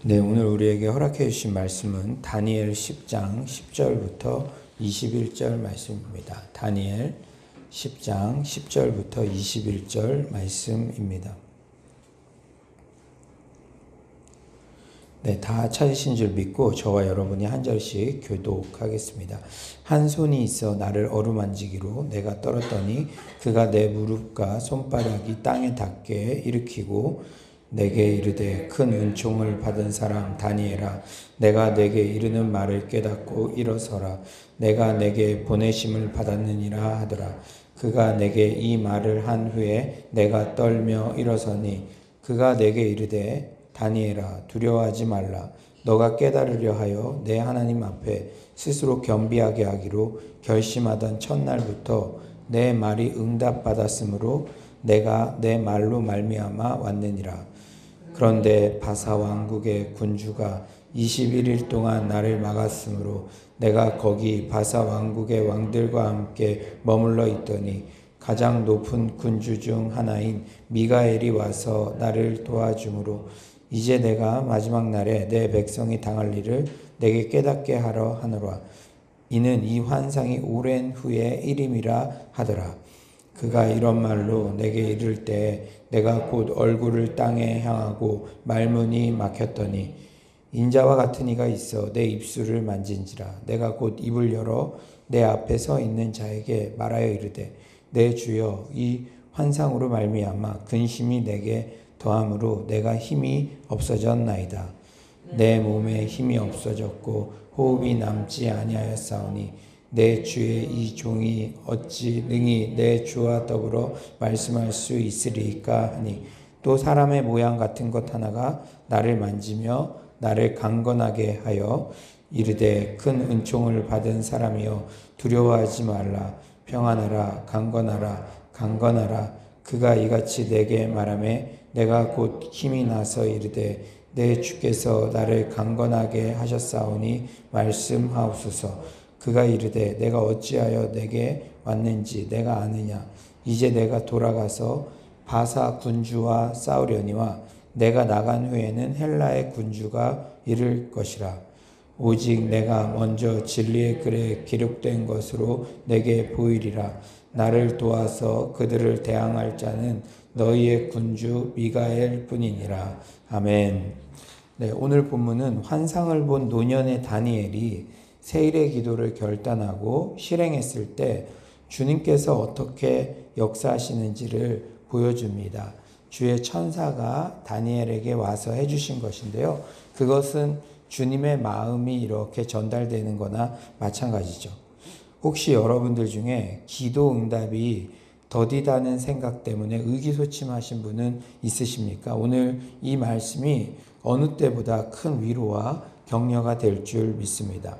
네, 오늘 우리에게 허락해 주신 말씀은 다니엘 10장 10절부터 21절 말씀입니다. 다니엘 10장 10절부터 21절 말씀입니다. 네, 다 찾으신 줄 믿고 저와 여러분이 한 절씩 교독하겠습니다. 한 손이 있어 나를 어루만지기로 내가 떨었더니 그가 내 무릎과 손바닥이 땅에 닿게 일으키고 내게 이르되 큰 은총을 받은 사람 다니엘아, 내가 내게 이르는 말을 깨닫고 일어서라. 내가 내게 보내심을 받았느니라 하더라. 그가 내게 이 말을 한 후에 내가 떨며 일어서니 그가 내게 이르되 다니엘아, 두려워하지 말라. 너가 깨달으려 하여 내 하나님 앞에 스스로 겸비하게 하기로 결심하던 첫날부터 내 말이 응답받았으므로 내가 내 말로 말미암아 왔느니라. 그런데 바사 왕국의 군주가 21일 동안 나를 막았으므로 내가 거기 바사 왕국의 왕들과 함께 머물러 있더니 가장 높은 군주 중 하나인 미가엘이 와서 나를 도와주므로 이제 내가 마지막 날에 내 백성이 당할 일을 내게 깨닫게 하려 하노라. 이는 이 환상이 오랜 후의 일임이라 하더라. 그가 이런 말로 내게 이를 때 내가 곧 얼굴을 땅에 향하고 말문이 막혔더니 인자와 같은 이가 있어 내 입술을 만진지라. 내가 곧 입을 열어 내 앞에 서 있는 자에게 말하여 이르되 내 주여, 이 환상으로 말미암아 근심이 내게 더함으로 내가 힘이 없어졌나이다. 내 몸에 힘이 없어졌고 호흡이 남지 아니하였사오니 내 주의 이 종이 어찌 능히 내 주와 더불어 말씀할 수 있으리까 하니 또 사람의 모양 같은 것 하나가 나를 만지며 나를 강건하게 하여 이르되 큰 은총을 받은 사람이여 두려워하지 말라. 평안하라. 강건하라. 강건하라. 그가 이같이 내게 말하매 내가 곧 힘이 나서 이르되 내 주께서 나를 강건하게 하셨사오니 말씀하옵소서. 그가 이르되 내가 어찌하여 내게 왔는지 내가 아느냐. 이제 내가 돌아가서 바사 군주와 싸우려니와 내가 나간 후에는 헬라의 군주가 이를 것이라. 오직 내가 먼저 진리의 글에 기록된 것으로 내게 보이리라. 나를 도와서 그들을 대항할 자는 너희의 군주 미가엘 뿐이니라. 아멘. 네, 오늘 본문은 환상을 본 노년의 다니엘이 세일의 기도를 결단하고 실행했을 때 주님께서 어떻게 역사하시는지를 보여줍니다. 주의 천사가 다니엘에게 와서 해주신 것인데요. 그것은 주님의 마음이 이렇게 전달되는 거나 마찬가지죠. 혹시 여러분들 중에 기도 응답이 더디다는 생각 때문에 의기소침하신 분은 있으십니까? 오늘 이 말씀이 어느 때보다 큰 위로와 격려가 될 줄 믿습니다.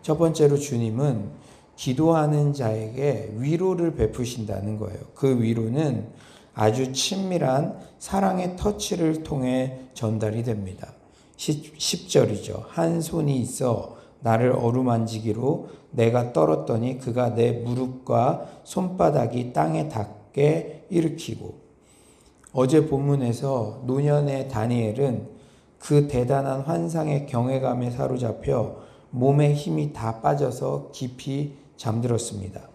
첫 번째로 주님은 기도하는 자에게 위로를 베푸신다는 거예요. 그 위로는 아주 친밀한 사랑의 터치를 통해 전달이 됩니다. 10절이죠. 한 손이 있어 나를 어루만지기로 내가 떨었더니 그가 내 무릎과 손바닥이 땅에 닿게 일으키고, 어제 본문에서 노년의 다니엘은 그 대단한 환상의 경외감에 사로잡혀 몸에 힘이 다 빠져서 깊이 잠들었습니다.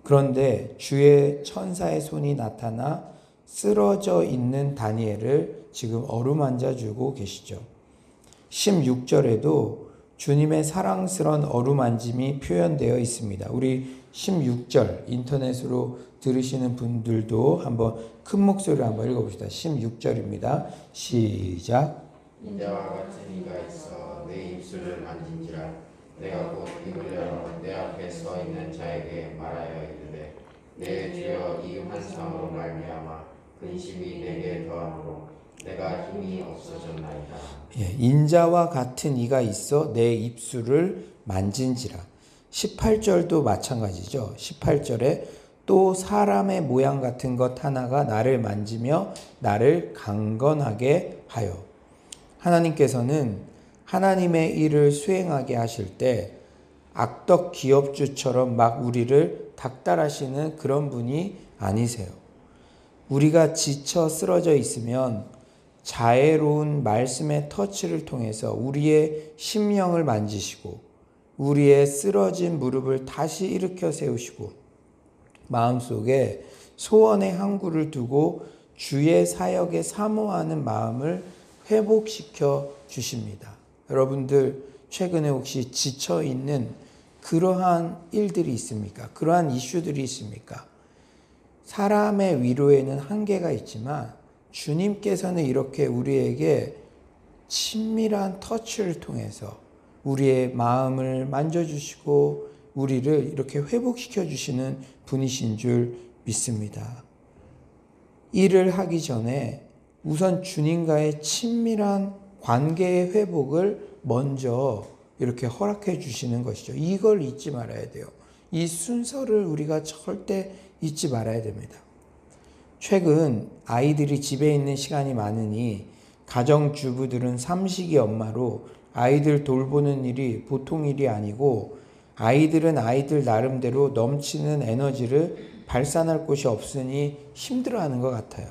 그런데 주의 천사의 손이 나타나 쓰러져 있는 다니엘을 지금 어루만져주고 계시죠. 16절에도 주님의 사랑스러운 어루만짐이 표현되어 있습니다. 우리 16절 인터넷으로 들으시는 분들도 한번 큰 목소리로 한번 읽어봅시다. 16절입니다. 시작. 인자와 같은 이가 있어 내 입술을 만진지라. 내가 곧 입을 열어 내 앞에 서 있는 자에게 말하여 이르되 내 주여, 이 환상으로 말미암아 근심이 내게 더함으로 내가 힘이 없어졌나이다. 인자와 같은 이가 있어 내 입술을 만진지라. 18절도 마찬가지죠. 18절에 또 사람의 모양 같은 것 하나가 나를 만지며 나를 강건하게 하여. 하나님께서는 하나님의 일을 수행하게 하실 때 악덕 기업주처럼 막 우리를 닥달하시는 그런 분이 아니세요. 우리가 지쳐 쓰러져 있으면 자애로운 말씀의 터치를 통해서 우리의 심령을 만지시고 우리의 쓰러진 무릎을 다시 일으켜 세우시고 마음속에 소원의 항구를 두고 주의 사역에 사모하는 마음을 회복시켜 주십니다. 여러분들 최근에 혹시 지쳐 있는 그러한 일들이 있습니까? 그러한 이슈들이 있습니까? 사람의 위로에는 한계가 있지만 주님께서는 이렇게 우리에게 친밀한 터치를 통해서 우리의 마음을 만져주시고 우리를 이렇게 회복시켜 주시는 분이신 줄 믿습니다. 일을 하기 전에 우선 주님과의 친밀한 관계의 회복을 먼저 이렇게 허락해 주시는 것이죠. 이걸 잊지 말아야 돼요. 이 순서를 우리가 절대 잊지 말아야 됩니다. 최근 아이들이 집에 있는 시간이 많으니 가정주부들은 삼식이 엄마로 아이들 돌보는 일이 보통 일이 아니고 아이들은 아이들 나름대로 넘치는 에너지를 발산할 곳이 없으니 힘들어하는 것 같아요.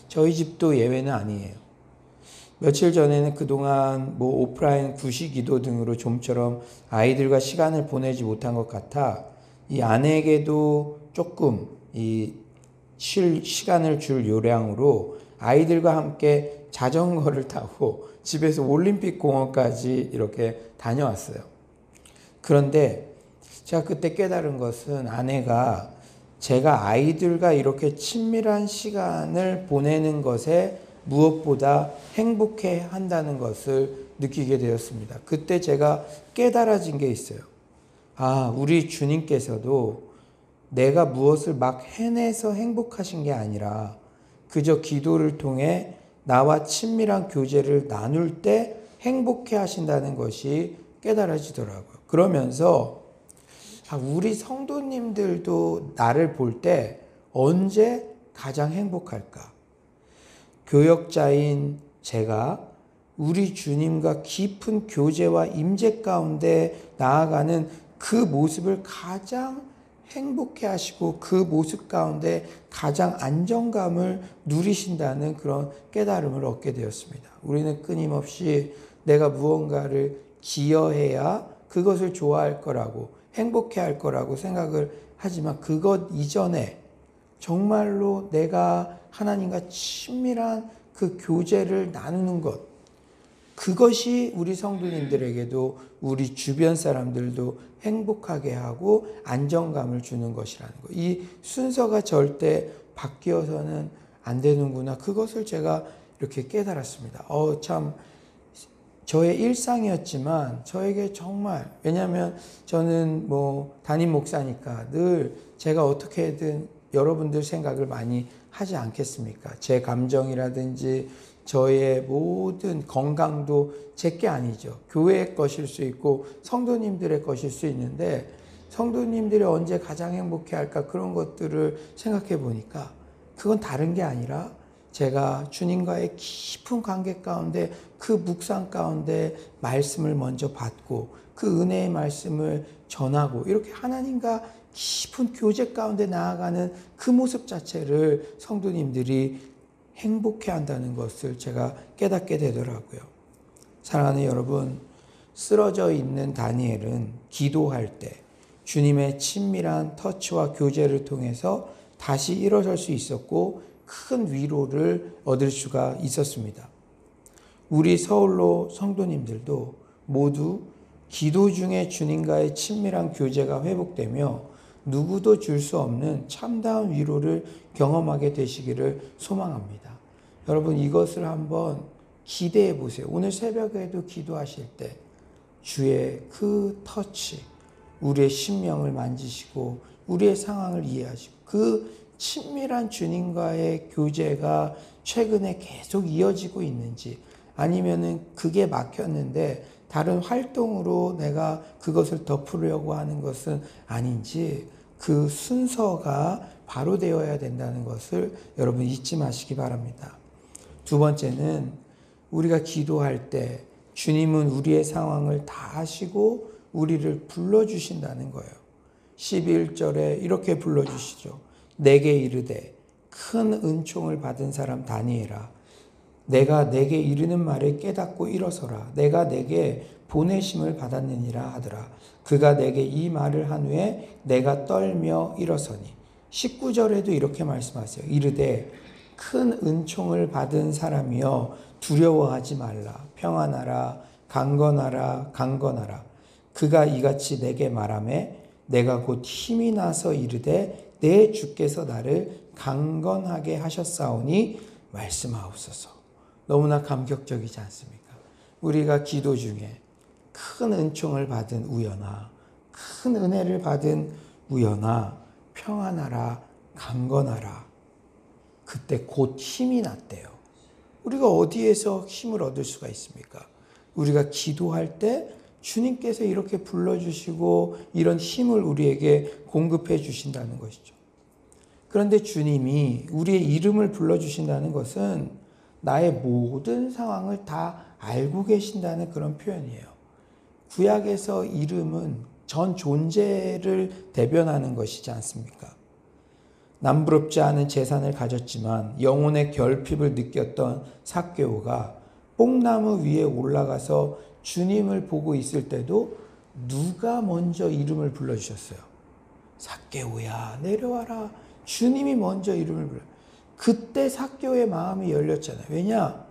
저희 집도 예외는 아니에요. 며칠 전에는 그동안 오프라인 구시기도 등으로 좀처럼 아이들과 시간을 보내지 못한 것 같아 이 아내에게도 조금 쉴 시간을 줄 요량으로 아이들과 함께 자전거를 타고 집에서 올림픽 공원까지 이렇게 다녀왔어요. 그런데 제가 그때 깨달은 것은 아내가 제가 아이들과 이렇게 친밀한 시간을 보내는 것에 무엇보다 행복해 한다는 것을 느끼게 되었습니다. 그때 제가 깨달아진 게 있어요. 우리 주님께서도 내가 무엇을 막 해내서 행복하신 게 아니라 그저 기도를 통해 나와 친밀한 교제를 나눌 때 행복해 하신다는 것이 깨달아지더라고요. 그러면서 우리 성도님들도 나를 볼 때 언제 가장 행복할까? 교역자인 제가 우리 주님과 깊은 교제와 임재 가운데 나아가는 그 모습을 가장 행복해 하시고 그 모습 가운데 가장 안정감을 누리신다는 그런 깨달음을 얻게 되었습니다. 우리는 끊임없이 내가 무언가를 기여해야 그것을 좋아할 거라고 행복해 할 거라고 생각을 하지만 그것 이전에 정말로 내가 하나님과 친밀한 그 교제를 나누는 것, 그것이 우리 성도님들에게도 우리 주변 사람들도 행복하게 하고 안정감을 주는 것이라는 것. 이 순서가 절대 바뀌어서는 안 되는구나. 그것을 제가 이렇게 깨달았습니다. 참 저의 일상이었지만 저에게 정말, 왜냐하면 저는 담임 목사니까 늘 제가 어떻게든 여러분들 생각을 많이 하지 않겠습니까? 제 감정이라든지 저의 모든 건강도 제게 아니죠. 교회의 것일 수 있고 성도님들의 것일 수 있는데 성도님들이 언제 가장 행복해 할까 그런 것들을 생각해 보니까 그건 다른 게 아니라 제가 주님과의 깊은 관계 가운데 그 묵상 가운데 말씀을 먼저 받고 그 은혜의 말씀을 전하고 이렇게 하나님과 깊은 교제 가운데 나아가는 그 모습 자체를 성도님들이 행복해 한다는 것을 제가 깨닫게 되더라고요. 사랑하는 여러분, 쓰러져 있는 다니엘은 기도할 때 주님의 친밀한 터치와 교제를 통해서 다시 일어설 수 있었고 큰 위로를 얻을 수가 있었습니다. 우리 서울로 성도님들도 모두 기도 중에 주님과의 친밀한 교제가 회복되며 누구도 줄 수 없는 참다운 위로를 경험하게 되시기를 소망합니다. 여러분, 이것을 한번 기대해 보세요. 오늘 새벽에도 기도하실 때 주의 그 터치, 우리의 심령을 만지시고 우리의 상황을 이해하시고 그 친밀한 주님과의 교제가 최근에 계속 이어지고 있는지, 아니면은 그게 막혔는데 다른 활동으로 내가 그것을 덮으려고 하는 것은 아닌지, 그 순서가 바로 되어야 된다는 것을 여러분 잊지 마시기 바랍니다. 두 번째는 우리가 기도할 때 주님은 우리의 상황을 다 아시고 우리를 불러주신다는 거예요. 11절에 이렇게 불러주시죠. 내게 이르되 큰 은총을 받은 사람 다니엘아, 내가 내게 이르는 말을 깨닫고 일어서라. 내가 내게 보내심을 받았느니라 하더라. 그가 내게 이 말을 한 후에 내가 떨며 일어서니. 19절에도 이렇게 말씀하세요. 이르되 큰 은총을 받은 사람이여 두려워하지 말라. 평안하라. 강건하라. 강건하라. 그가 이같이 내게 말하매 내가 곧 힘이 나서 이르되 내 주께서 나를 강건하게 하셨사오니 말씀하옵소서. 너무나 감격적이지 않습니까? 우리가 기도 중에 큰 은총을 받은 우연아, 큰 은혜를 받은 우연아, 평안하라, 강건하라. 그때 곧 힘이 났대요. 우리가 어디에서 힘을 얻을 수가 있습니까? 우리가 기도할 때 주님께서 이렇게 불러주시고 이런 힘을 우리에게 공급해 주신다는 것이죠. 그런데 주님이 우리의 이름을 불러주신다는 것은 나의 모든 상황을 다 알고 계신다는 그런 표현이에요. 구약에서 이름은 전 존재를 대변하는 것이지 않습니까? 남부럽지 않은 재산을 가졌지만 영혼의 결핍을 느꼈던 삭개오가 뽕나무 위에 올라가서 주님을 보고 있을 때도 누가 먼저 이름을 불러주셨어요? 삭개오야 내려와라. 주님이 먼저 이름을 불러요. 그때 삭개오의 마음이 열렸잖아요. 왜냐?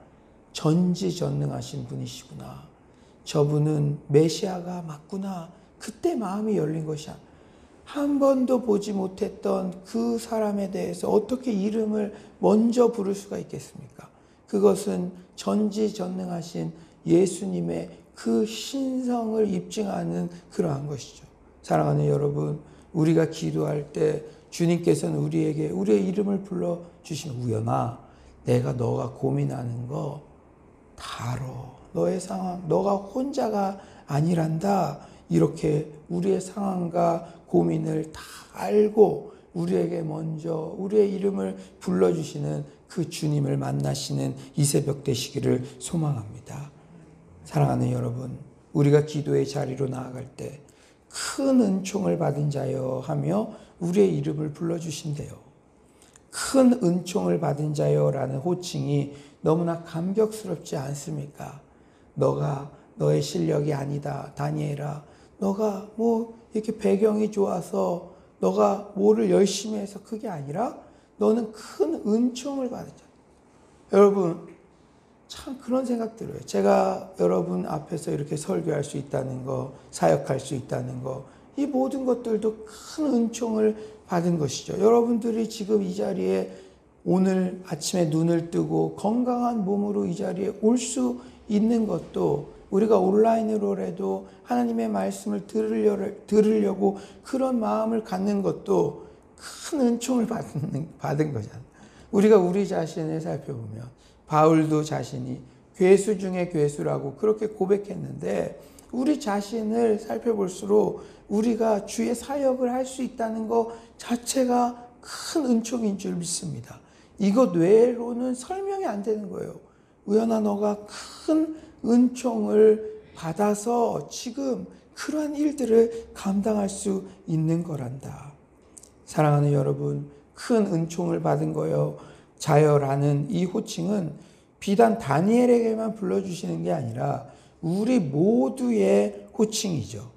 전지전능하신 분이시구나. 저분은 메시아가 맞구나. 그때 마음이 열린 것이야. 한 번도 보지 못했던 그 사람에 대해서 어떻게 이름을 먼저 부를 수가 있겠습니까? 그것은 전지전능하신 예수님의 그 신성을 입증하는 그러한 것이죠. 사랑하는 여러분, 우리가 기도할 때 주님께서는 우리에게 우리의 이름을 불러주신 우연아, 내가 너가 고민하는 거 다 알아. 너의 상황, 너가 혼자가 아니란다. 이렇게 우리의 상황과 고민을 다 알고 우리에게 먼저 우리의 이름을 불러주시는 그 주님을 만나시는 이 새벽 되시기를 소망합니다. 사랑하는 여러분, 우리가 기도의 자리로 나아갈 때 큰 은총을 받은 자여 하며 우리의 이름을 불러주신대요. 큰 은총을 받은 자여라는 호칭이 너무나 감격스럽지 않습니까? 너가 너의 실력이 아니다. 다니엘아, 너가 이렇게 배경이 좋아서 너가 뭐를 열심히 해서 그게 아니라 너는 큰 은총을 받은 자. 여러분, 참 그런 생각 들어요. 제가 여러분 앞에서 이렇게 설교할 수 있다는 거, 사역할 수 있다는 거, 이 모든 것들도 큰 은총을 받은 것이죠. 여러분들이 지금 이 자리에 오늘 아침에 눈을 뜨고 건강한 몸으로 이 자리에 올 수 있는 것도 우리가 온라인으로라도 하나님의 말씀을 들으려고 그런 마음을 갖는 것도 큰 은총을 받은 거잖아요. 우리가 우리 자신을 살펴보면 바울도 자신이 괴수 중에 괴수라고 그렇게 고백했는데 우리 자신을 살펴볼수록 우리가 주의 사역을 할 수 있다는 것 자체가 큰 은총인 줄 믿습니다. 이것 외로는 설명이 안 되는 거예요. 우연아, 너가 큰 은총을 받아서 지금 그러한 일들을 감당할 수 있는 거란다. 사랑하는 여러분, 큰 은총을 받은 거요. 자여라는 이 호칭은 비단 다니엘에게만 불러주시는 게 아니라 우리 모두의 호칭이죠.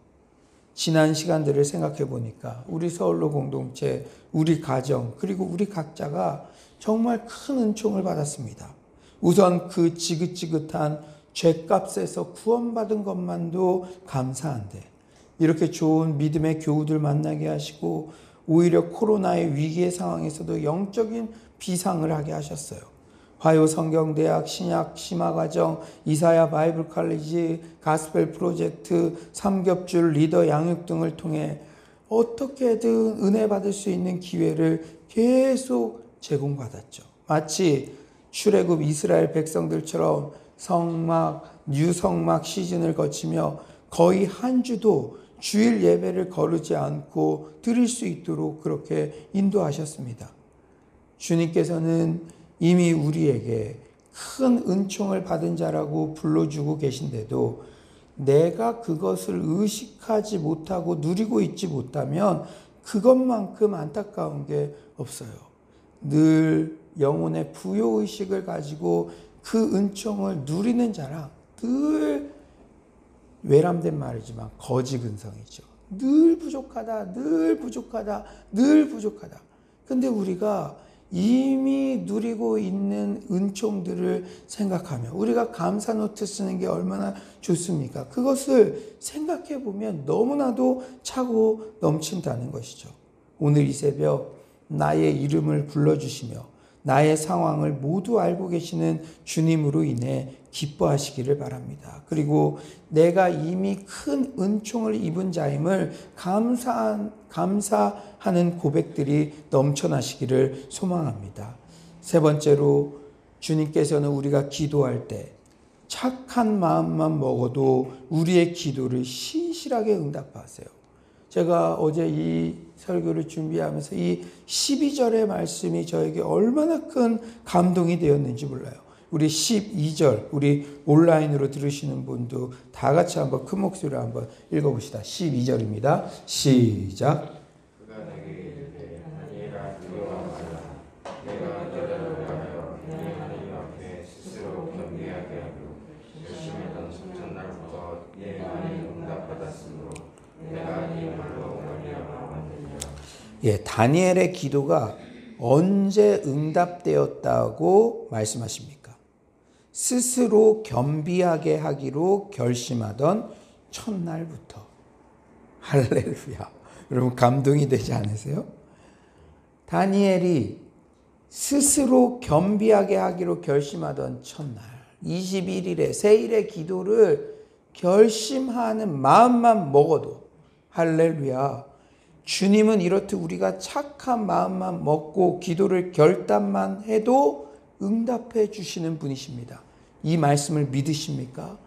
지난 시간들을 생각해 보니까 우리 서울로 공동체, 우리 가정, 그리고 우리 각자가 정말 큰 은총을 받았습니다. 우선 그 지긋지긋한 죄값에서 구원받은 것만도 감사한데 이렇게 좋은 믿음의 교우들 만나게 하시고 오히려 코로나의 위기의 상황에서도 영적인 비상을 하게 하셨어요. 화요성경대학, 신약 심화과정, 이사야 바이블 칼리지, 가스펠 프로젝트, 삼겹줄, 리더 양육 등을 통해 어떻게든 은혜 받을 수 있는 기회를 계속 제공받았죠. 마치 출애굽 이스라엘 백성들처럼 성막, 뉴성막 시즌을 거치며 거의 한 주도 주일 예배를 거르지 않고 드릴 수 있도록 그렇게 인도하셨습니다. 주님께서는 이미 우리에게 큰 은총을 받은 자라고 불러주고 계신데도 내가 그것을 의식하지 못하고 누리고 있지 못하면 그것만큼 안타까운 게 없어요. 늘 영혼의 부요의식을 가지고 그 은총을 누리는 자랑, 늘 외람된 말이지만 거지근성이죠. 늘 부족하다, 늘 부족하다, 늘 부족하다. 근데 우리가 이미 누리고 있는 은총들을 생각하며 우리가 감사 노트 쓰는 게 얼마나 좋습니까? 그것을 생각해 보면 너무나도 차고 넘친다는 것이죠. 오늘 이 새벽 나의 이름을 불러주시며 나의 상황을 모두 알고 계시는 주님으로 인해 기뻐하시기를 바랍니다. 그리고 내가 이미 큰 은총을 입은 자임을 감사하는 고백들이 넘쳐나시기를 소망합니다. 세 번째로 주님께서는 우리가 기도할 때 착한 마음만 먹어도 우리의 기도를 신실하게 응답하세요. 제가 어제 이 설교를 준비하면서 이 12절의 말씀이 저에게 얼마나 큰 감동이 되었는지 몰라요. 우리 12절, 우리 온라인으로 들으시는 분도 다 같이 한번 큰 목소리로 한번 읽어봅시다. 12절입니다. 시작. 그가 내게 이르되 다니엘아 두려워 말라. 내가 너를 위하여 네 하나님 앞에 스스로 겸비하게 하고 열심히던 첫날부터 네 말이 응답받았으므로 내가 이 말로 말미암아 왔느니라. 예, 다니엘의 기도가 언제 응답되었다고 말씀하십니까? 스스로 겸비하게 하기로 결심하던 첫날부터. 할렐루야. 여러분 감동이 되지 않으세요? 다니엘이 스스로 겸비하게 하기로 결심하던 첫날 21일에 세일의 기도를 결심하는 마음만 먹어도 할렐루야. 주님은 이렇듯 우리가 착한 마음만 먹고 기도를 결단만 해도 응답해 주시는 분이십니다. 이 말씀을 믿으십니까?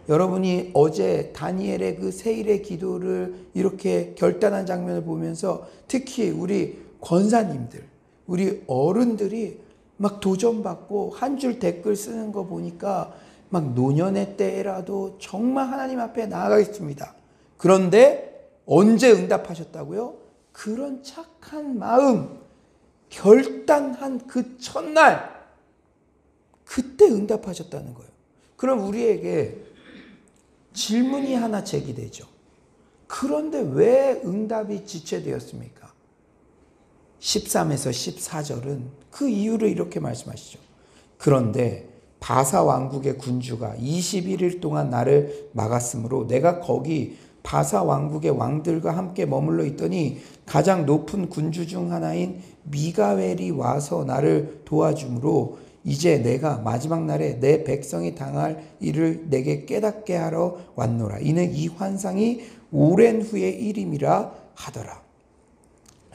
여러분이 어제 다니엘의 그 세일의 기도를 이렇게 결단한 장면을 보면서 특히 우리 권사님들, 우리 어른들이 막 도전받고 한 줄 댓글 쓰는 거 보니까 막 노년의 때라도 정말 하나님 앞에 나아가겠습니다. 그런데 언제 응답하셨다고요? 그런 착한 마음, 결단한 그 첫날, 그때 응답하셨다는 거예요. 그럼 우리에게 질문이 하나 제기되죠. 그런데 왜 응답이 지체되었습니까? 13에서 14절은 그 이유를 이렇게 말씀하시죠. 그런데 바사 왕국의 군주가 21일 동안 나를 막았으므로 내가 거기 바사 왕국의 왕들과 함께 머물러 있더니 가장 높은 군주 중 하나인 미가웰이 와서 나를 도와주므로 이제 내가 마지막 날에 내 백성이 당할 일을 내게 깨닫게 하러 왔노라. 이는 이 환상이 오랜 후의 일임이라 하더라.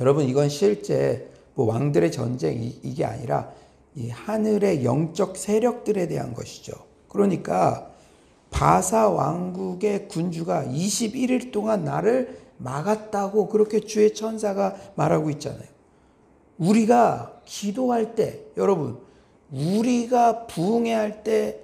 여러분 이건 실제 뭐 왕들의 전쟁이 이게 아니라 이 하늘의 영적 세력들에 대한 것이죠. 그러니까 바사 왕국의 군주가 21일 동안 나를 막았다고 그렇게 주의 천사가 말하고 있잖아요. 우리가 기도할 때 여러분 우리가 부흥회할 때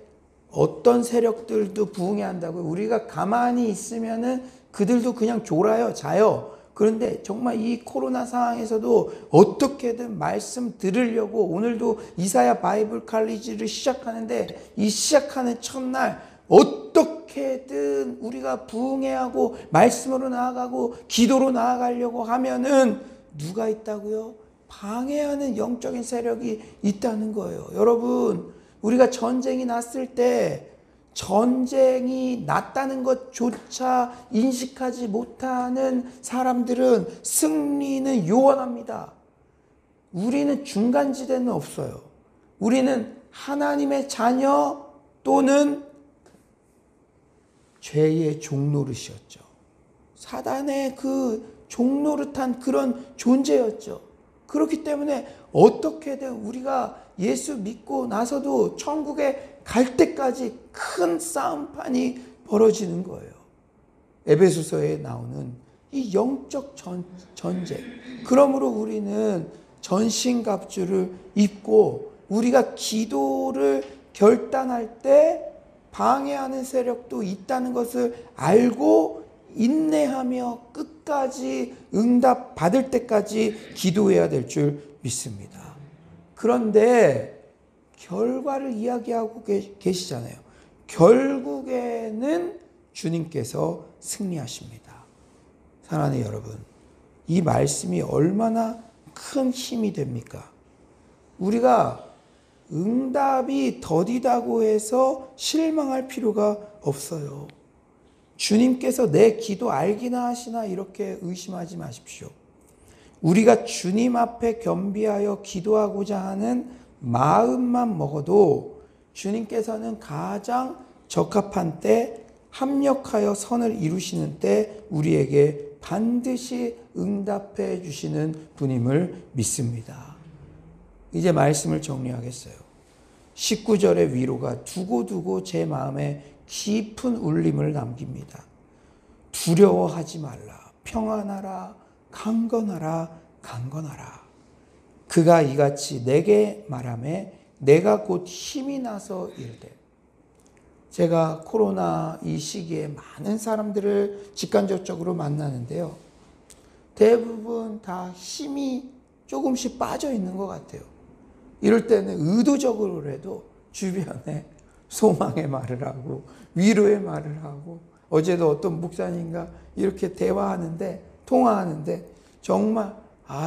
어떤 세력들도 부흥회한다고요. 우리가 가만히 있으면은 그들도 그냥 졸아요, 자요. 그런데 정말 이 코로나 상황에서도 어떻게든 말씀 들으려고 오늘도 이사야 바이블 칼리지를 시작하는데 이 시작하는 첫날 어떻게든 우리가 부흥회하고 말씀으로 나아가고 기도로 나아가려고 하면은 누가 있다고요? 방해하는 영적인 세력이 있다는 거예요. 여러분, 우리가 전쟁이 났을 때 전쟁이 났다는 것조차 인식하지 못하는 사람들은 승리는 요원합니다. 우리는 중간지대는 없어요. 우리는 하나님의 자녀 또는 죄의 종노릇이었죠. 사단의 그 종노릇한 그런 존재였죠. 그렇기 때문에 어떻게든 우리가 예수 믿고 나서도 천국에 갈 때까지 큰 싸움판이 벌어지는 거예요. 에베소서에 나오는 이 영적 전쟁. 그러므로 우리는 전신갑주를 입고 우리가 기도를 결단할 때 방해하는 세력도 있다는 것을 알고 인내하며 끝까지 응답 받을 때까지 기도해야 될 줄 믿습니다. 그런데 결과를 이야기하고 계시잖아요. 결국에는 주님께서 승리하십니다. 사랑하는 여러분, 이 말씀이 얼마나 큰 힘이 됩니까? 우리가 응답이 더디다고 해서 실망할 필요가 없어요. 주님께서 내 기도 알기나 하시나 이렇게 의심하지 마십시오. 우리가 주님 앞에 겸비하여 기도하고자 하는 마음만 먹어도 주님께서는 가장 적합한 때, 합력하여 선을 이루시는 때 우리에게 반드시 응답해 주시는 분임을 믿습니다. 이제 말씀을 정리하겠어요. 19절의 위로가 두고두고 제 마음에 깊은 울림을 남깁니다. 두려워하지 말라. 평안하라. 강건하라. 강건하라. 그가 이같이 내게 말하매 내가 곧 힘이 나서 이르되. 제가 코로나 이 시기에 많은 사람들을 직간접적으로 만나는데요. 대부분 다 힘이 조금씩 빠져 있는 것 같아요. 이럴 때는 의도적으로라도 주변에 소망의 말을 하고 위로의 말을 하고, 어제도 어떤 목사님과 이렇게 통화하는데 정말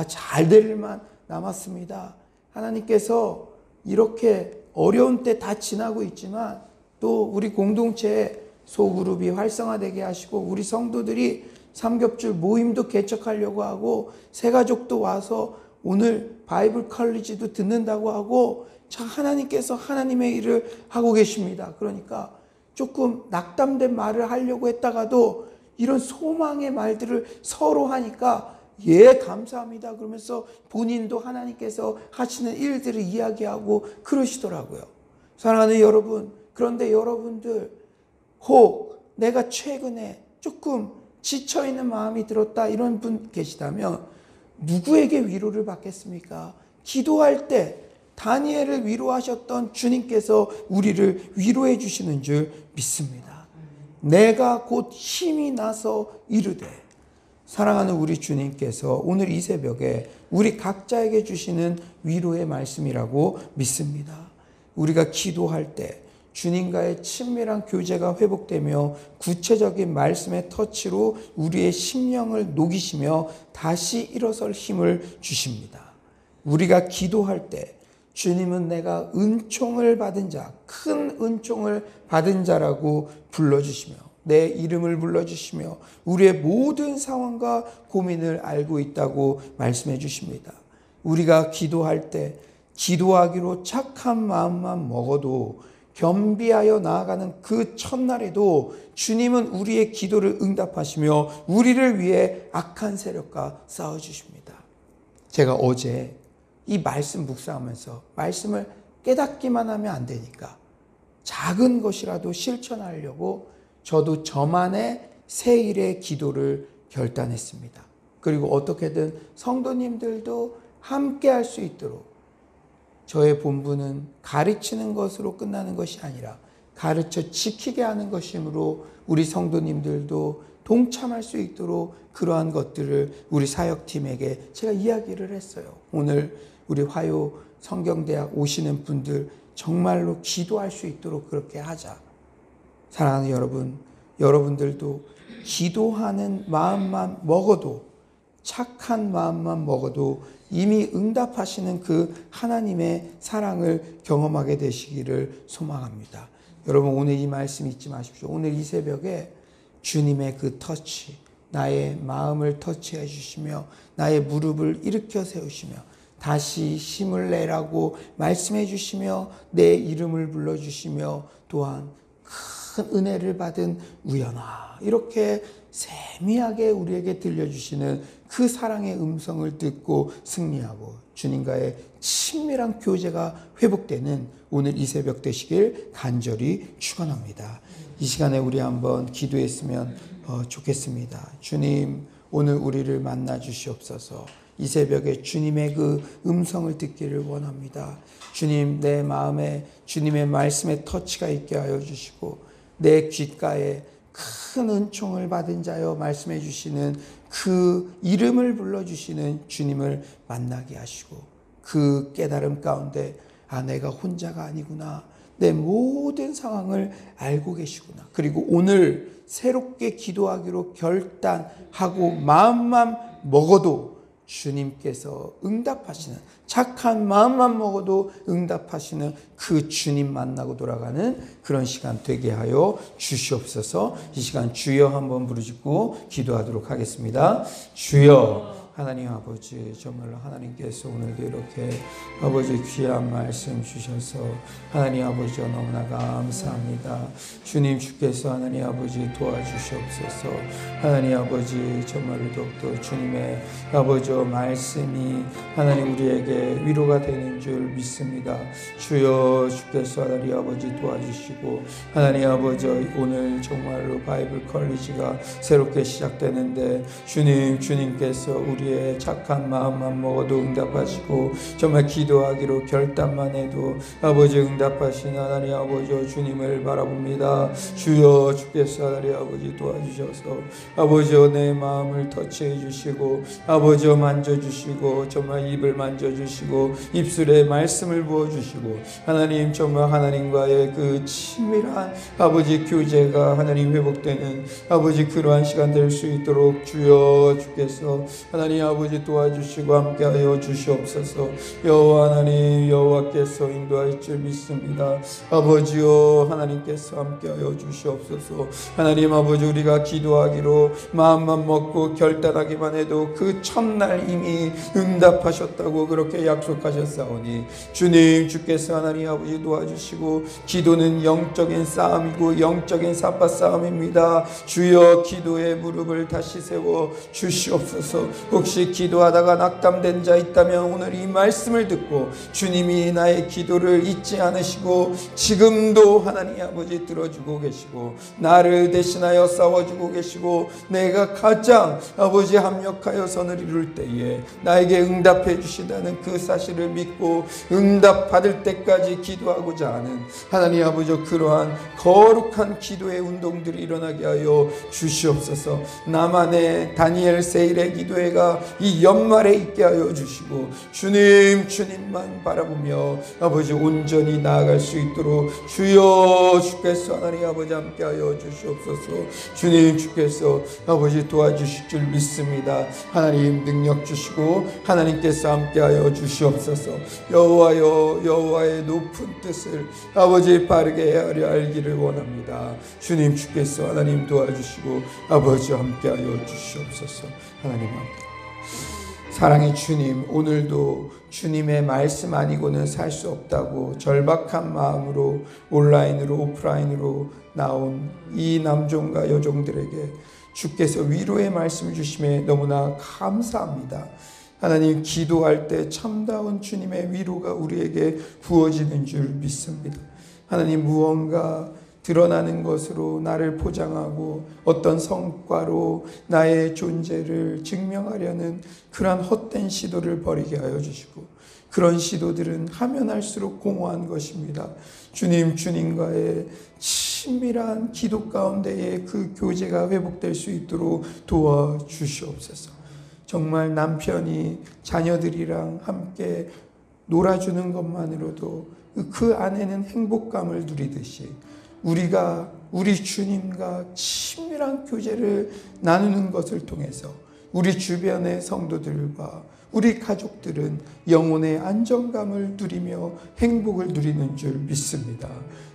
잘 될 일만 남았습니다. 하나님께서 이렇게 어려운 때 다 지나고 있지만 또 우리 공동체에 소그룹이 활성화되게 하시고 우리 성도들이 삼겹줄 모임도 개척하려고 하고 새가족도 와서 오늘 바이블 컬리지도 듣는다고 하고 참 하나님께서 하나님의 일을 하고 계십니다. 그러니까 조금 낙담된 말을 하려고 했다가도 이런 소망의 말들을 서로 하니까 감사합니다 그러면서 본인도 하나님께서 하시는 일들을 이야기하고 그러시더라고요. 사랑하는 여러분, 그런데 여러분들 혹 내가 최근에 조금 지쳐있는 마음이 들었다 이런 분 계시다면 누구에게 위로를 받겠습니까? 기도할 때 다니엘을 위로하셨던 주님께서 우리를 위로해 주시는 줄 믿습니다. 내가 곧 힘이 나서 이르되. 사랑하는 우리 주님께서 오늘 이 새벽에 우리 각자에게 주시는 위로의 말씀이라고 믿습니다. 우리가 기도할 때 주님과의 친밀한 교제가 회복되며 구체적인 말씀의 터치로 우리의 심령을 녹이시며 다시 일어설 힘을 주십니다. 우리가 기도할 때 주님은 내가 은총을 받은 자, 큰 은총을 받은 자라고 불러주시며 내 이름을 불러주시며 우리의 모든 상황과 고민을 알고 있다고 말씀해 주십니다. 우리가 기도할 때 기도하기로 착한 마음만 먹어도 겸비하여 나아가는 그 첫날에도 주님은 우리의 기도를 응답하시며 우리를 위해 악한 세력과 싸워주십니다. 제가 어제 이 말씀 묵상하면서 말씀을 깨닫기만 하면 안 되니까 작은 것이라도 실천하려고 저도 저만의 새일의 기도를 결단했습니다. 그리고 어떻게든 성도님들도 함께 할 수 있도록 저의 본분은 가르치는 것으로 끝나는 것이 아니라 가르쳐 지키게 하는 것이므로 우리 성도님들도 동참할 수 있도록 그러한 것들을 우리 사역팀에게 제가 이야기를 했어요. 오늘 우리 화요 성경대학 오시는 분들 정말로 기도할 수 있도록 그렇게 하자. 사랑하는 여러분, 여러분들도 기도하는 마음만 먹어도, 착한 마음만 먹어도 이미 응답하시는 그 하나님의 사랑을 경험하게 되시기를 소망합니다. 여러분, 오늘 이 말씀 잊지 마십시오. 오늘 이 새벽에 주님의 그 터치, 나의 마음을 터치해 주시며 나의 무릎을 일으켜 세우시며 다시 힘을 내라고 말씀해 주시며 내 이름을 불러주시며 또한 큰 은혜를 받은 우연아, 이렇게 세미하게 우리에게 들려주시는 그 사랑의 음성을 듣고 승리하고 주님과의 친밀한 교제가 회복되는 오늘 이 새벽 되시길 간절히 축원합니다. 이 시간에 우리 한번 기도했으면 좋겠습니다. 주님, 오늘 우리를 만나 주시옵소서. 이 새벽에 주님의 그 음성을 듣기를 원합니다. 주님, 내 마음에 주님의 말씀의 터치가 있게 하여 주시고 내 귓가에 큰 은총을 받은 자여 말씀해 주시는 그 이름을 불러주시는 주님을 만나게 하시고 그 깨달음 가운데 내가 혼자가 아니구나. 내 모든 상황을 알고 계시구나. 그리고 오늘 새롭게 기도하기로 결단하고 마음만 먹어도 주님께서 응답하시는, 착한 마음만 먹어도 응답하시는 그 주님 만나고 돌아가는 그런 시간 되게 하여 주시옵소서. 이 시간 주여 한번 부르짖고 기도하도록 하겠습니다. 주여, 하나님 아버지, 정말로 하나님께서 오늘도 이렇게 아버지 귀한 말씀 주셔서 하나님 아버지 너무나 감사합니다. 주님, 주께서 하나님 아버지 도와주시옵소서. 하나님 아버지, 정말로 더욱더 주님의 아버지 말씀이 하나님 우리에게 위로가 되는 줄 믿습니다. 주여, 주께서 하나님 아버지 도와주시고, 하나님 아버지 오늘 정말로 바이블 컬리지가 새롭게 시작되는데 주님께서 우리의 착한 마음만 먹어도 응답하시고, 정말 기도하기로 결단만 해도 아버지 응답하신 하나님 아버지 주님을 바라봅니다. 주여, 주께서 하나님 아버지 도와주셔서 아버지 내 마음을 터치해 주시고, 아버지 만져주시고, 정말 입을 만져주시고, 입술에 말씀을 부어주시고, 하나님 정말 하나님과의 그 친밀한 아버지 교제가 하나님 회복되는 아버지 그러한 시간 될 수 있도록 주여, 주께서 하나님 아버지 도와주시고 함께하여 주시옵소서. 여호와 하나님, 여호와께서 인도할 줄 믿습니다. 아버지여, 하나님께서 함께하여 주시옵소서. 하나님 아버지, 우리가 기도하기로 마음만 먹고 결단하기만 해도 그 첫날 이미 응답하셨다고 그렇게 약속하셨사오니 주님, 주께서 하나님 아버지 도와주시고, 기도는 영적인 싸움이고 영적인 사파 싸움입니다. 주여, 기도의 무릎을 다시 세워 주시옵소서. 혹시 기도하다가 낙담된 자 있다면 오늘 이 말씀을 듣고 주님이 나의 기도를 잊지 않으시고 지금도 하나님 아버지 들어주고 계시고, 나를 대신하여 싸워주고 계시고, 내가 가장 아버지 합력하여 선을 이룰 때에 나에게 응답해 주신다는 그 사실을 믿고 응답 받을 때까지 기도하고자 하는 하나님 아버지 그러한 거룩한 기도의 운동들이 일어나게 하여 주시옵소서. 나만의 다니엘 세일의 기도회가 이 연말에 있게 하여 주시고, 주님만 바라보며 아버지 온전히 나아갈 수 있도록 주여, 주께서 하나님 아버지 함께하여 주시옵소서. 주님, 주께서 아버지 도와주실 줄 믿습니다. 하나님 능력 주시고 하나님께서 함께하여 주시옵소서. 여호와여, 여호와의 높은 뜻을 아버지 바르게 헤아려 알기를 원합니다. 주님, 주께서 하나님 도와주시고 아버지 함께하여 주시옵소서. 하나님 함께. 사랑의 주님, 오늘도 주님의 말씀 아니고는 살 수 없다고 절박한 마음으로 온라인으로 오프라인으로 나온 이 남종과 여종들에게 주께서 위로의 말씀을 주심에 너무나 감사합니다. 하나님, 기도할 때 참다운 주님의 위로가 우리에게 부어지는 줄 믿습니다. 하나님, 무언가 드러나는 것으로 나를 포장하고 어떤 성과로 나의 존재를 증명하려는 그러한 헛된 시도를 버리게 하여 주시고, 그런 시도들은 하면 할수록 공허한 것입니다. 주님과의 친밀한 기도 가운데에 그 교제가 회복될 수 있도록 도와주시옵소서. 정말 남편이 자녀들이랑 함께 놀아주는 것만으로도 그 안에는 행복감을 누리듯이 우리가 우리 주님과 친밀한 교제를 나누는 것을 통해서 우리 주변의 성도들과 우리 가족들은 영혼의 안정감을 누리며 행복을 누리는 줄 믿습니다.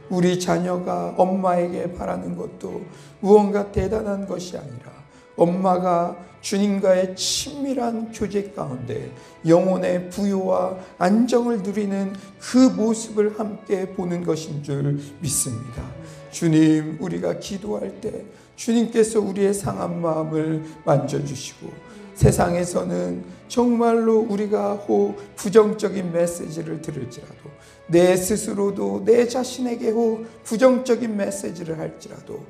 우리 자녀가 엄마에게 바라는 것도 무언가 대단한 것이 아니라 엄마가 주님과의 친밀한 교제 가운데 영혼의 부요와 안정을 누리는 그 모습을 함께 보는 것인 줄 믿습니다. 주님, 우리가 기도할 때 주님께서 우리의 상한 마음을 만져주시고, 세상에서는 정말로 우리가 혹 부정적인 메시지를 들을지라도, 내 스스로도 내 자신에게 혹 부정적인 메시지를 할지라도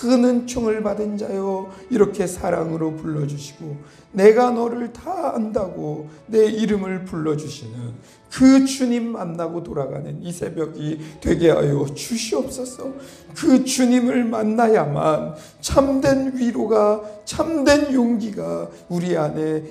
큰 은총을 받은 자요, 이렇게 사랑으로 불러주시고 내가 너를 다 안다고 내 이름을 불러주시는 그 주님 만나고 돌아가는 이 새벽이 되게 하여 주시옵소서. 그 주님을 만나야만 참된 위로가, 참된 용기가 우리 안에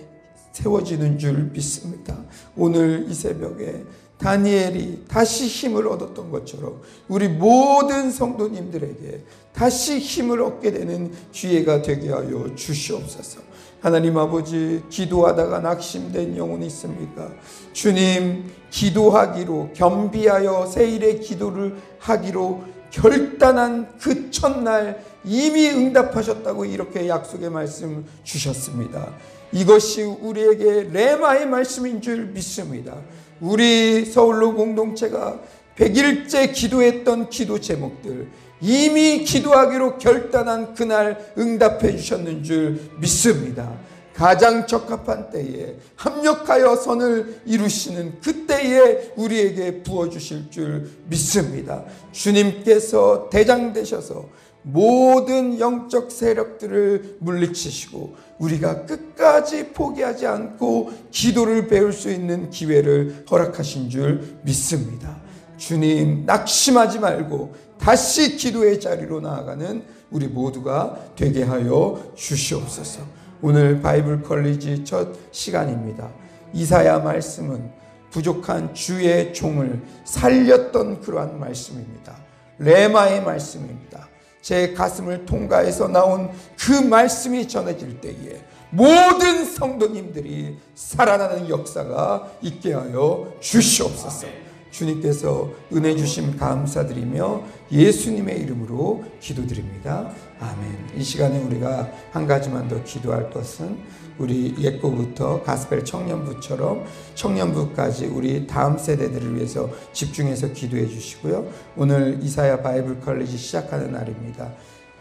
세워지는 줄 믿습니다. 오늘 이 새벽에 다니엘이 다시 힘을 얻었던 것처럼 우리 모든 성도님들에게 다시 힘을 얻게 되는 기회가 되게 하여 주시옵소서. 하나님 아버지, 기도하다가 낙심된 영혼이 있습니까? 주님, 기도하기로 겸비하여 새일의 기도를 하기로 결단한 그 첫날 이미 응답하셨다고 이렇게 약속의 말씀 주셨습니다. 이것이 우리에게 레마의 말씀인 줄 믿습니다. 우리 서울로 공동체가 100일째 기도했던 기도 제목들, 이미 기도하기로 결단한 그날 응답해 주셨는 줄 믿습니다. 가장 적합한 때에 합력하여 선을 이루시는 그때에 우리에게 부어주실 줄 믿습니다. 주님께서 대장 되셔서 모든 영적 세력들을 물리치시고 우리가 끝까지 포기하지 않고 기도를 배울 수 있는 기회를 허락하신 줄 믿습니다. 주님, 낙심하지 말고 다시 기도의 자리로 나아가는 우리 모두가 되게 하여 주시옵소서. 오늘 바이블 컬리지 첫 시간입니다. 이사야 말씀은 부족한 주의 종을 살렸던 그러한 말씀입니다. 레마의 말씀입니다. 제 가슴을 통과해서 나온 그 말씀이 전해질 때에 모든 성도님들이 살아나는 역사가 있게 하여 주시옵소서. 주님께서 은혜 주심 감사드리며 예수님의 이름으로 기도드립니다. 아멘. 이 시간에 우리가 한 가지만 더 기도할 것은 우리 옛고부터 가스펠 청년부처럼 청년부까지 우리 다음 세대들을 위해서 집중해서 기도해 주시고요. 오늘 이사야 바이블 컬리지 시작하는 날입니다.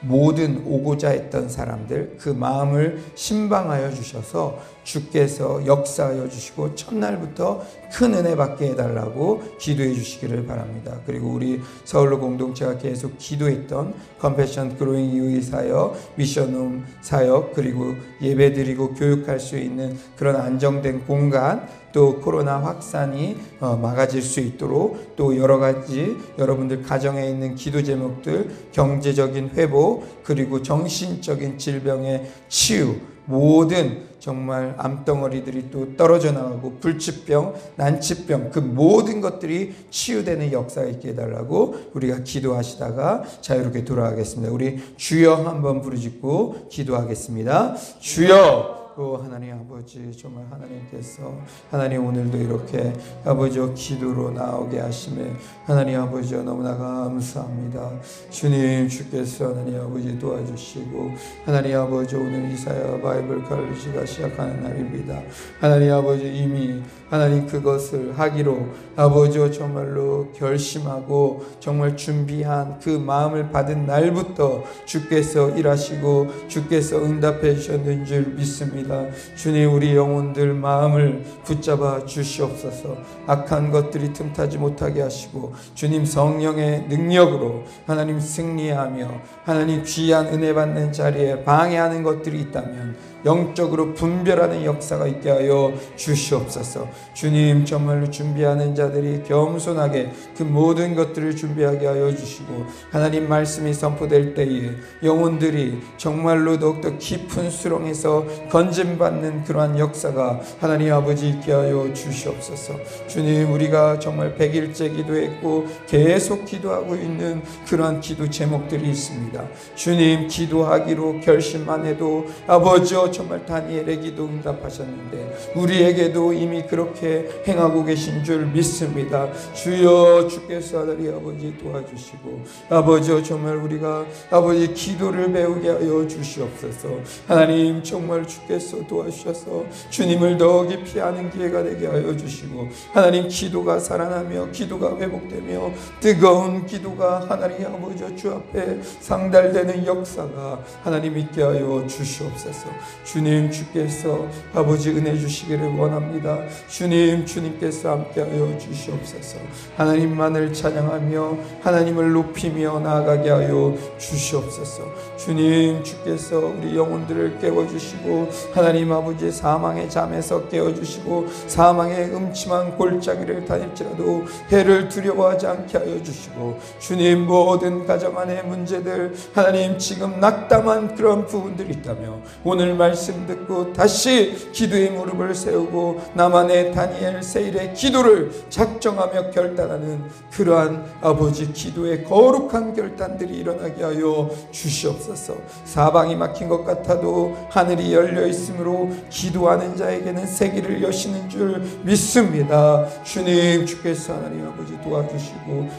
모든 오고자 했던 사람들 그 마음을 신방하여 주셔서 주께서 역사하여 주시고 첫날부터 큰 은혜 받게 해달라고 기도해 주시기를 바랍니다. 그리고 우리 서울로 공동체가 계속 기도했던 컴패션 그로잉 이후의 사역, 미션홈 사역, 그리고 예배드리고 교육할 수 있는 그런 안정된 공간, 또 코로나 확산이 막아질 수 있도록 또 여러 가지 여러분들 가정에 있는 기도 제목들, 경제적인 회복, 그리고 정신적인 질병의 치유, 모든 정말 암덩어리들이 또 떨어져 나가고 불치병, 난치병 그 모든 것들이 치유되는 역사가 있게 해달라고 우리가 기도하시다가 자유롭게 돌아가겠습니다. 우리 주여 한번 부르짖고 기도하겠습니다. 주여! 하나님 아버지, 정말 하나님께서 하나님 오늘도 이렇게 아버지 기도로 나오게 하심에 하나님 아버지 너무나 감사합니다. 주님, 주께서 하나님 아버지 도와주시고 하나님 아버지 오늘 이사야 바이블 컬리지가 시작하는 날입니다. 하나님 아버지 이미 하나님 그것을 하기로 아버지 정말로 결심하고 정말 준비한 그 마음을 받은 날부터 주께서 일하시고 주께서 응답해 주셨는 줄 믿습니다. 주님, 우리 영혼들 마음을 붙잡아 주시옵소서. 악한 것들이 틈타지 못하게 하시고 주님 성령의 능력으로 하나님 승리하며 하나님 귀한 은혜 받는 자리에 방해하는 것들이 있다면 영적으로 분별하는 역사가 있게 하여 주시옵소서. 주님, 정말로 준비하는 자들이 겸손하게 그 모든 것들을 준비하게 하여 주시고 하나님 말씀이 선포될 때에 영혼들이 정말로 더욱더 깊은 수렁에서 건짐받는 그러한 역사가 하나님 아버지 있게 하여 주시옵소서. 주님, 우리가 정말 100일째 기도했고 계속 기도하고 있는 그러한 기도 제목들이 있습니다. 주님, 기도하기로 결심만 해도 아버지 정말 다니엘의 기도 응답하셨는데 우리에게도 이미 그렇게 행하고 계신 줄 믿습니다. 주여, 주께서 하나님 아버지 도와주시고 아버지 정말 우리가 아버지 기도를 배우게 하여 주시옵소서. 하나님 정말 주께서 도와주셔서 주님을 더 깊이 아는 기회가 되게 하여 주시고 하나님 기도가 살아나며 기도가 회복되며 뜨거운 기도가 하나님 아버지 주 앞에 상달되는 역사가 하나님 있게 하여 주시옵소서. 주님, 주께서 아버지 은혜 주시기를 원합니다. 주님, 주님께서 함께하여 주시옵소서. 하나님만을 찬양하며 하나님을 높이며 나아가게 하여 주시옵소서. 주님, 주께서 우리 영혼들을 깨워주시고 하나님 아버지 사망의 잠에서 깨워주시고 사망의 음침한 골짜기를 다닐지라도 해를 두려워하지 않게 하여 주시고 주님, 모든 가정 안의 문제들 하나님 지금 낙담한 그런 부분들이 있다며 오늘 말 말씀 듣고 다시 기도의 무릎을 세우고 나만의 다니엘 세일의 기도를 작정하며 결단하는 그러한 아버지 기도의 거룩한 결단들이 일어나게 하여 주시옵소서. 사방이 막힌 것 같아도 하늘이 열려 있으므로 기도하는 자에게는 세기를 여시는 줄 믿습니다. 주님, 주께서 하나님 아버지 도와주시고